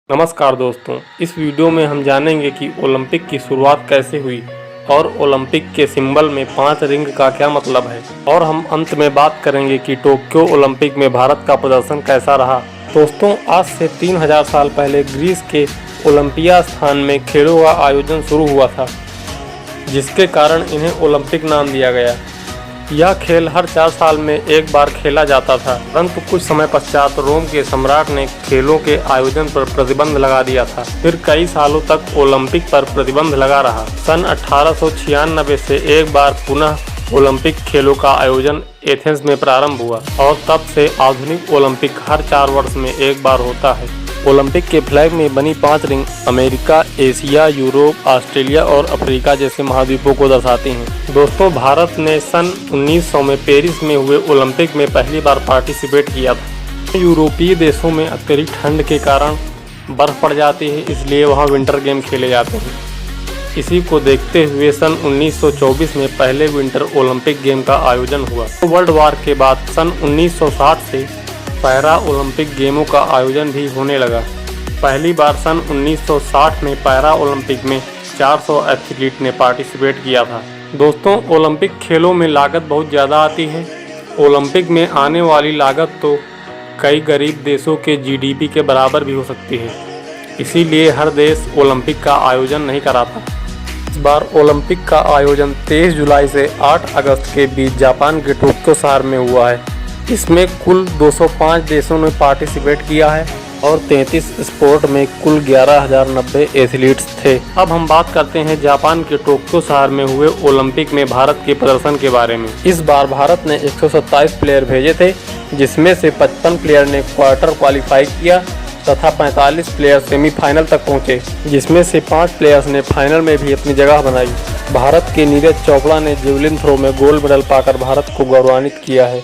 नमस्कार दोस्तों, इस वीडियो में हम जानेंगे कि ओलंपिक की शुरुआत कैसे हुई और ओलंपिक के सिंबल में 5 रिंग का क्या मतलब है। और हम अंत में बात करेंगे कि टोक्यो ओलंपिक में भारत का प्रदर्शन कैसा रहा। दोस्तों, आज से 3000 साल पहले ग्रीस के ओलंपिया स्थान में खेलों का आयोजन शुरू हुआ था, जिसके कारण इन्हें ओलंपिक नाम दिया गया। यह खेल हर 4 साल में एक बार खेला जाता था, परंतु कुछ समय पश्चात रोम के सम्राट ने खेलों के आयोजन पर प्रतिबंध लगा दिया था। फिर कई सालों तक ओलंपिक पर प्रतिबंध लगा रहा। सन 1896 से एक बार पुनः ओलंपिक खेलों का आयोजन एथेंस में प्रारंभ हुआ और तब से आधुनिक ओलंपिक हर 4 वर्ष में एक बार होता है। ओलंपिक के फ्लैग में बनी 5 ring America, Asia, Europe, Australia और अफ्रीका जैसे महाद्वीपों को दर्शाती हैं। दोस्तों, भारत ने सन 1900 में पेरिस में हुए ओलंपिक में पहली बार पार्टिसिपेट किया था। यूरोपीय देशों में अत्यधिक ठंड के कारण बर्फ पड़ जाती है, इसलिए वहाँ विंटर गेम खेले जाते हैं। इसी को देखते हुए सन 1924 में पहले विंटर ओलंपिक गेम का आयोजन हुआ। वर्ल्ड वॉर के बाद सन 1960 से पैरा ओलंपिक गेमों का आयोजन भी होने लगा। पहली बार सन 1960 में पैरा ओलंपिक में 400 एथलीट ने पार्टिसिपेट किया था। दोस्तों, ओलंपिक खेलों में लागत बहुत ज़्यादा आती है। ओलंपिक में आने वाली लागत तो कई गरीब देशों के जीडीपी के बराबर भी हो सकती है, इसीलिए हर देश ओलंपिक का आयोजन नहीं कराता। इस बार ओलंपिक का आयोजन 23 जुलाई से 8 अगस्त के बीच जापान के टोक्यो शहर में हुआ है। इसमें कुल 205 देशों ने पार्टिसिपेट किया है और 33 स्पोर्ट में कुल 11,090 एथलीट्स थे। अब हम बात करते हैं जापान के टोक्यो शहर में हुए ओलंपिक में भारत के प्रदर्शन के बारे में। इस बार भारत ने 127 प्लेयर भेजे थे, जिसमें से 55 प्लेयर ने क्वार्टर क्वालिफाई किया तथा 45 प्लेयर सेमीफाइनल तक पहुंचे, जिसमें से 5 प्लेयर्स ने फाइनल में भी अपनी जगह बनाई। भारत के नीरज चोपड़ा ने जेवलिन थ्रो में गोल्ड मेडल पाकर भारत को गौरवान्वित किया है।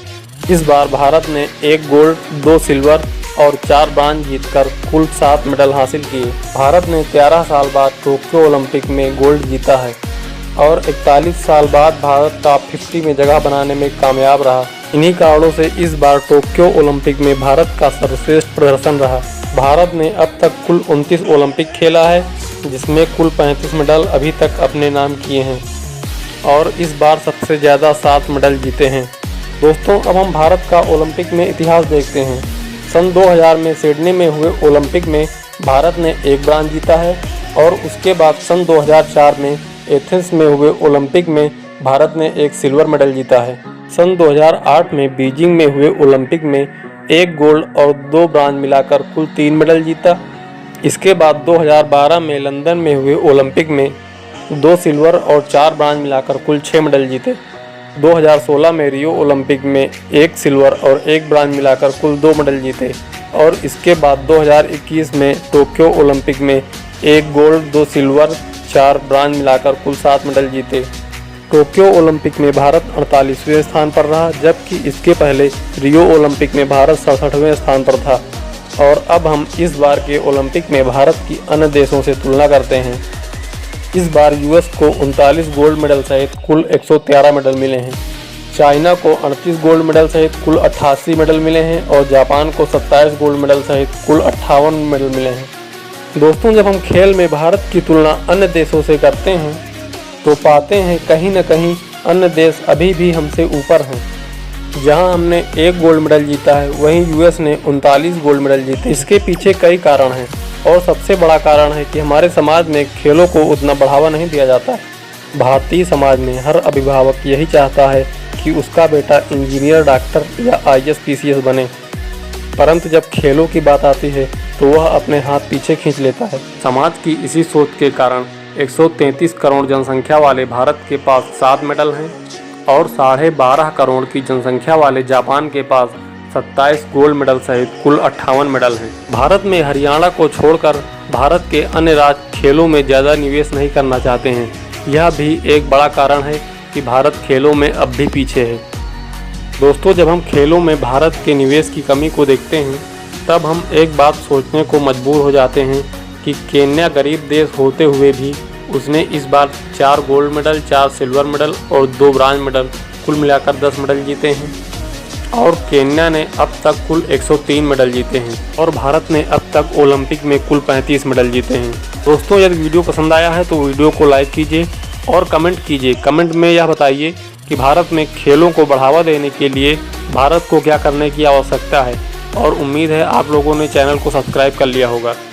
इस बार भारत ने 1 गोल्ड, 2 सिल्वर और 4 ब्रांज जीतकर कुल 7 मेडल हासिल किए। भारत ने 13 साल बाद टोक्यो ओलंपिक में गोल्ड जीता है और 41 साल बाद भारत टॉप 50 में जगह बनाने में कामयाब रहा। इन्हीं कारणों से इस बार टोक्यो ओलंपिक में भारत का सर्वश्रेष्ठ प्रदर्शन रहा। भारत ने अब तक कुल 29 ओलंपिक खेला है, जिसमें कुल 35 मेडल अभी तक अपने नाम किए हैं और इस बार सबसे ज़्यादा 7 मेडल जीते हैं। दोस्तों, अब हम भारत का ओलंपिक में इतिहास देखते हैं। सन 2000 में सिडनी में हुए ओलंपिक में भारत ने 1 ब्रांज जीता है और उसके बाद सन 2004 में एथेंस में हुए ओलंपिक में भारत ने 1 सिल्वर मेडल जीता है। सन 2008 में बीजिंग में हुए ओलंपिक में 1 गोल्ड और 2 ब्रांज मिलाकर कुल 3 मेडल जीता। इसके बाद 2012 में लंदन में हुए ओलंपिक में 2 सिल्वर और 4 ब्रांज मिलाकर कुल 6 मेडल जीते। 2016 में रियो ओलंपिक में 1 सिल्वर और 1 ब्रांज मिलाकर कुल 2 मेडल जीते और इसके बाद 2021 में टोक्यो ओलंपिक में 1 गोल्ड, 2 सिल्वर, 4 ब्रांज मिलाकर कुल 7 मेडल जीते। टोक्यो ओलंपिक में भारत 48वें स्थान पर रहा, जबकि इसके पहले रियो ओलंपिक में भारत 67वें स्थान पर था। और अब हम इस बार के ओलंपिक में भारत की अन्य देशों से तुलना करते हैं। इस बार यूएस को 39 गोल्ड मेडल सहित कुल 113 मेडल मिले हैं। चाइना को 38 गोल्ड मेडल सहित कुल 88 मेडल मिले हैं और जापान को 27 गोल्ड मेडल सहित कुल 58 मेडल मिले हैं। दोस्तों, जब हम खेल में भारत की तुलना अन्य देशों से करते हैं तो पाते हैं कहीं न कहीं अन्य देश अभी भी हमसे ऊपर हैं। जहां हमने 1 गोल्ड मेडल जीता है, वहीं यूएस ने 39 गोल्ड मेडल जीते। इसके पीछे कई कारण हैं और सबसे बड़ा कारण है कि हमारे समाज में खेलों को उतना बढ़ावा नहीं दिया जाता। भारतीय समाज में हर अभिभावक यही चाहता है कि उसका बेटा इंजीनियर, डॉक्टर या आईएएस, पीसीएस बने, परंतु जब खेलों की बात आती है तो वह अपने हाथ पीछे खींच लेता है। समाज की इसी सोच के कारण 133 करोड़ जनसंख्या वाले भारत के पास 7 मेडल हैं और 12.5 करोड़ की जनसंख्या वाले जापान के पास 27 गोल्ड मेडल सहित कुल 58 मेडल हैं। भारत में हरियाणा को छोड़कर भारत के अन्य राज्य खेलों में ज़्यादा निवेश नहीं करना चाहते हैं। यह भी एक बड़ा कारण है कि भारत खेलों में अब भी पीछे है। दोस्तों, जब हम खेलों में भारत के निवेश की कमी को देखते हैं, तब हम एक बात सोचने को मजबूर हो जाते हैं कि केन्या गरीब देश होते हुए भी उसने इस बार 4 गोल्ड मेडल, 4 सिल्वर मेडल और 2 ब्रांज मेडल कुल मिलाकर 10 मेडल जीते हैं और केन्या ने अब तक कुल 103 मेडल जीते हैं और भारत ने अब तक ओलंपिक में कुल 35 मेडल जीते हैं। दोस्तों, यदि वीडियो पसंद आया है तो वीडियो को लाइक कीजिए और कमेंट कीजिए। कमेंट में यह बताइए कि भारत में खेलों को बढ़ावा देने के लिए भारत को क्या करने की आवश्यकता है, और उम्मीद है आप लोगों ने चैनल को सब्सक्राइब कर लिया होगा।